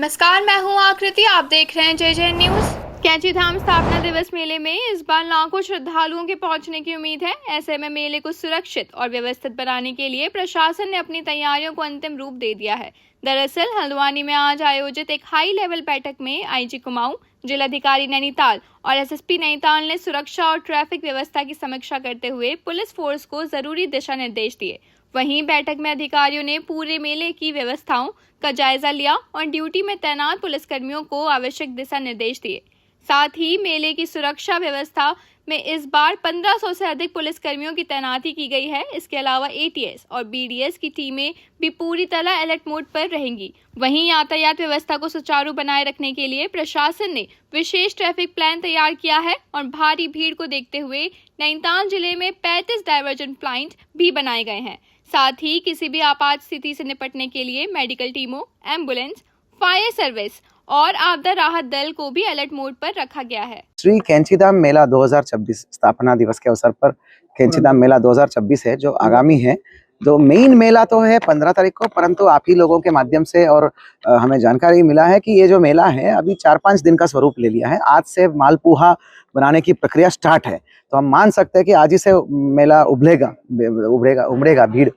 नमस्कार, मैं हूं आकृति। आप देख रहे हैं JJ न्यूज। कैंची धाम स्थापना दिवस मेले में इस बार लाखों श्रद्धालुओं के पहुंचने की उम्मीद है। ऐसे में मेले को सुरक्षित और व्यवस्थित बनाने के लिए प्रशासन ने अपनी तैयारियों को अंतिम रूप दे दिया है। दरअसल हल्द्वानी में आज आयोजित एक हाई लेवल बैठक में IG कुमाऊं, जिलाधिकारी नैनीताल और SSP नैनीताल ने सुरक्षा और ट्रैफिक व्यवस्था की समीक्षा करते हुए पुलिस फोर्स को जरूरी दिशा निर्देश दिए। वहीं बैठक में अधिकारियों ने पूरे मेले की व्यवस्थाओं का जायजा लिया और ड्यूटी में तैनात पुलिसकर्मियों को आवश्यक दिशा निर्देश दिए। साथ ही मेले की सुरक्षा व्यवस्था में इस बार 1500 से अधिक पुलिसकर्मियों की तैनाती की गई है। इसके अलावा ATS और BDS की टीमें भी पूरी तरह अलर्ट मोड पर रहेंगी। वहीं यातायात व्यवस्था को सुचारू बनाए रखने के लिए प्रशासन ने विशेष ट्रैफिक प्लान तैयार किया है और भारी भीड़ को देखते हुए नैनीताल जिले में 35 डायवर्जन प्वाइंट भी बनाए गए हैं। साथ ही किसी भी आपात स्थिति से निपटने के लिए मेडिकल टीमों, एम्बुलेंस, फायर सर्विस और आपदा राहत दल को भी अलर्ट मोड पर रखा गया है। श्री कैंचीधाम मेला 2026 स्थापना दिवस के अवसर पर कैंचीधाम मेला 2026 है जो आगामी है। जो मेन मेला तो है 15 तारीख को, परंतु आप ही लोगों के माध्यम से और हमें जानकारी मिला है कि ये जो मेला है अभी 4-5 दिन का स्वरूप ले लिया है। आज से मालपुआ बनाने की प्रक्रिया स्टार्ट है, तो हम मान सकते हैं कि आज ही से मेला उमड़ेगा भीड़।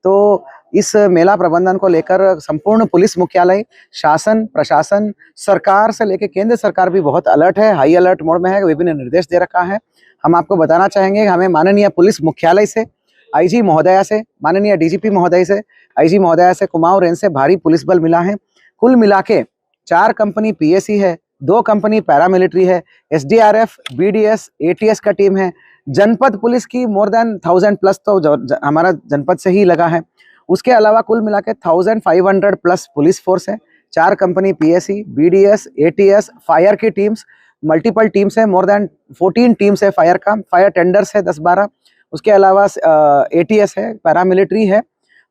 तो इस मेला प्रबंधन को लेकर संपूर्ण पुलिस मुख्यालय, शासन, प्रशासन, सरकार से लेकर केंद्र सरकार भी बहुत अलर्ट है, हाई अलर्ट मोड में है, विभिन्न निर्देश दे रखा है। हम आपको बताना चाहेंगे हमें माननीय पुलिस मुख्यालय से, IG महोदया से, माननीय DGP महोदय से, IG महोदया से, कुमाऊं रेंज से भारी पुलिस बल मिला है। कुल मिला के 4 कंपनी PSC है, 2 कंपनी पैरामिलिट्री है, SDRF, BDS, ATS का टीम है। जनपद पुलिस की मोर देन 1000 प्लस तो हमारा जनपद से ही लगा है। उसके अलावा कुल मिला के 1500 प्लस पुलिस फोर्स है। 4 company PSC, BDS, ATS, fire की टीम्स, मल्टीपल टीम्स है, मोर देन 14 टीम्स है फायर का, फायर टेंडर्स है 10-12। उसके अलावा ATS है, पैरामिलिट्री है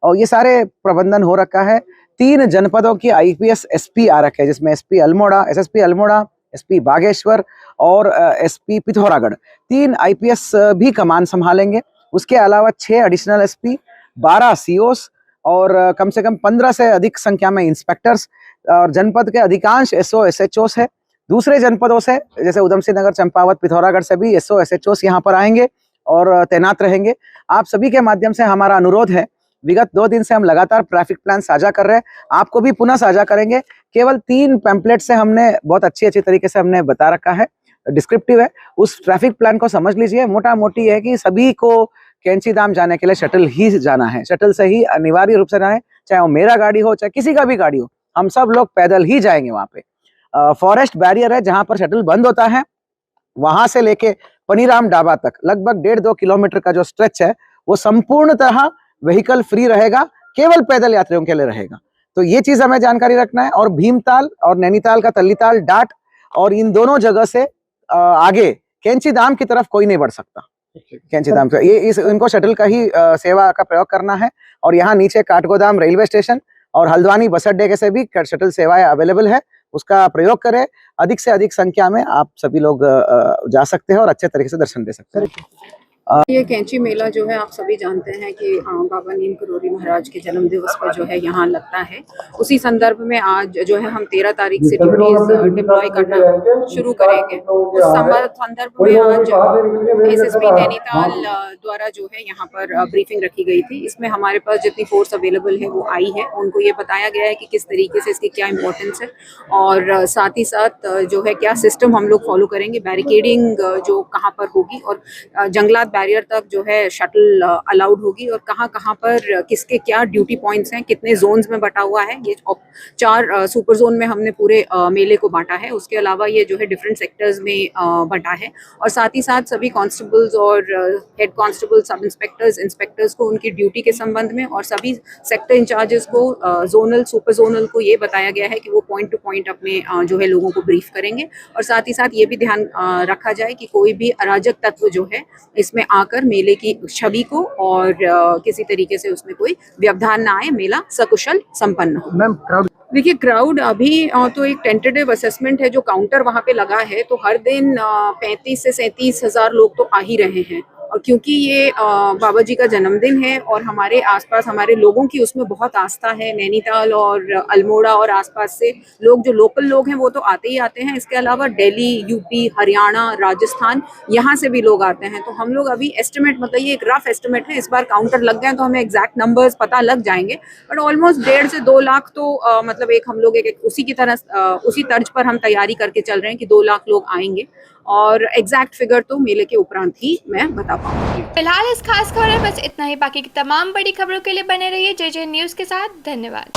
और ये सारे प्रबंधन हो रखा है। 3 जनपदों की IPS SP आ रखे हैं, जिसमें SP Almora, SSP Almora, SP Bageshwar और SP पिथौरागढ़, 3 IPS भी कमान संभालेंगे। उसके अलावा 6 एडिशनल SP, 12 COs और कम से कम 15 से अधिक संख्या में इंस्पेक्टर्स और जनपद के अधिकांश SO SHOs है। दूसरे जनपदों से जैसे उधम सिंह नगर, चंपावत, पिथौरागढ़ से भी SO SHOs यहाँ पर आएंगे और तैनात रहेंगे। आप सभी के माध्यम से हमारा अनुरोध है, विगत 2 दिन से हम लगातार ट्रैफिक प्लान साझा कर रहे हैं, आपको भी पुनः साझा करेंगे। केवल 3 पैम्पलेट से हमने बहुत अच्छी तरीके से हमने बता रखा है, डिस्क्रिप्टिव है। उस ट्रैफिक प्लान को समझ लीजिए। मोटा मोटी है कि सभी को कैंचीधाम जाने के लिए शटल ही जाना है, शटल से ही अनिवार्य रूप से जाना है, चाहे वो मेरा गाड़ी हो चाहे किसी का भी गाड़ी हो, हम सब लोग पैदल ही जाएंगे। वहां पे फॉरेस्ट बैरियर है, जहां पर शटल बंद होता है, वहां से लेके पनीराम ढाबा तक लगभग 1.5-2 किलोमीटर का जो स्ट्रेच है वो संपूर्णतः व्हीकल फ्री रहेगा, केवल पैदल यात्रियों के लिए रहेगा। तो ये चीज हमें जानकारी रखना है। और भीमताल और नैनीताल का तल्लीताल डाट और इन दोनों जगह से आगे कैंचीधाम की तरफ कोई नहीं बढ़ सकता। कैंचीधाम से ये इनको शटल का ही सेवा का प्रयोग करना है। और यहाँ नीचे काठगोदाम रेलवे स्टेशन और हल्द्वानी बस अड्डे के से भी शटल सेवाएं अवेलेबल है, उसका प्रयोग करें। अधिक से अधिक संख्या में आप सभी लोग जा सकते हैं और अच्छे तरीके से दर्शन दे सकते हैं। ये कैंची मेला जो है आप सभी जानते हैं कि बाबा नीम करोली महाराज के जन्म दिवस पर जो है यहाँ लगता है। उसी संदर्भ में आज जो है हम 13 तारीख से ड्यूटीज डिप्लॉय करना शुरू करेंगे। उस संदर्भ में आज SSP नैनीताल द्वारा जो है यहाँ पर ब्रीफिंग रखी गई थी। इसमें हमारे पास जितनी फोर्स अवेलेबल है वो आई है, उनको ये बताया गया है कि किस तरीके से इसकी क्या इंपॉर्टेंस है और साथ ही साथ जो है क्या सिस्टम हम लोग फॉलो करेंगे, बैरिकेडिंग जो कहाँ पर होगी और जंगलात बैरियर तक जो है शटल अलाउड होगी और कहाँ पर किसके क्या ड्यूटी पॉइंट्स हैं, कितने जोन्स में बटा हुआ है। ये 4 सुपर जोन में हमने पूरे मेले को बांटा है। उसके अलावा ये जो है डिफरेंट सेक्टर्स में बटा है और साथ ही साथ सभी कांस्टेबल्स और हेड कांस्टेबल, सब इंस्पेक्टर्स को उनकी ड्यूटी के संबंध में और सभी सेक्टर इंचार्जेस को जोनल, सुपर जोनल को ये बताया गया है कि वो पॉइंट टू पॉइंट अपने जो है लोगों को ब्रीफ करेंगे। और साथ ही साथ ये भी ध्यान रखा जाए कि कोई भी अराजक तत्व जो है इसमें आकर मेले की छवि को और किसी तरीके से उसमें कोई व्यवधान ना आए, मेला सकुशल संपन्न हो। मैम देखिए क्राउड अभी तो एक टेंटेटिव असेसमेंट है जो काउंटर वहाँ पे लगा है, तो हर दिन 35 से 37 हज़ार लोग तो आ ही रहे हैं और क्योंकि ये बाबा जी का जन्मदिन है और हमारे आसपास हमारे लोगों की उसमें बहुत आस्था है, नैनीताल और अल्मोड़ा और आसपास से लोग जो लोकल लोग हैं वो तो आते ही आते हैं, इसके अलावा दिल्ली, यूपी, हरियाणा, राजस्थान यहाँ से भी लोग आते हैं। तो हम लोग अभी एस्टिमेट, मतलब ये एक रफ एस्टिमेट है, इस बार काउंटर लग गए तो हमें एग्जैक्ट नंबर्स पता लग जाएंगे, बट ऑलमोस्ट 1.5 से 2 लाख तो मतलब एक हम लोग एक उसी की तरह उसी तर्ज पर हम तैयारी करके चल रहे हैं कि 2 लाख लोग आएंगे, और एग्जैक्ट फिगर तो मेले के उपरांत ही मैं बता पाऊंगी। फिलहाल इस खास खबर में बस इतना ही। बाकी की तमाम बड़ी खबरों के लिए बने रहिए JJ न्यूज के साथ। धन्यवाद।